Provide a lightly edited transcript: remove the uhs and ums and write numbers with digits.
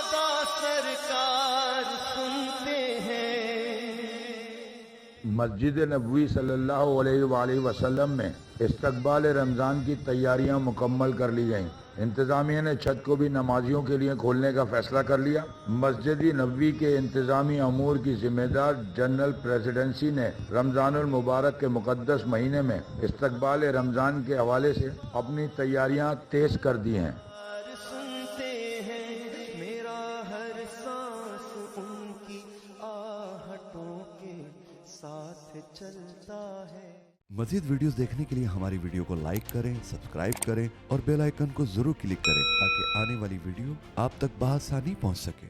आका सरकार सुनते हैं। मस्जिद नबवी सल्लल्लाहु अलैहि वसल्लम में इस्तकबाल रमज़ान की तैयारियां मुकम्मल कर ली गईं। इंतज़ामिया ने छत को भी नमाजियों के लिए खोलने का फैसला कर लिया। मस्जिद नबवी के इंतज़ामी अमूर की जिम्मेदार जनरल प्रेसिडेंसी ने रमज़ानुल मुबारक के मुक़द्दस महीने में इस्तकबाल रमज़ान के हवाले से अपनी तैयारियां तेज़ कर दी हैं। सुनते हैं मेरा हर सांस उनकी आहटों के साथ चलता है। मज़ीद वीडियोस देखने के लिए हमारी वीडियो को लाइक करें, सब्सक्राइब करें और बेल आइकन को जरूर क्लिक करें ताकि आने वाली वीडियो आप तक बआसानी पहुंच सके।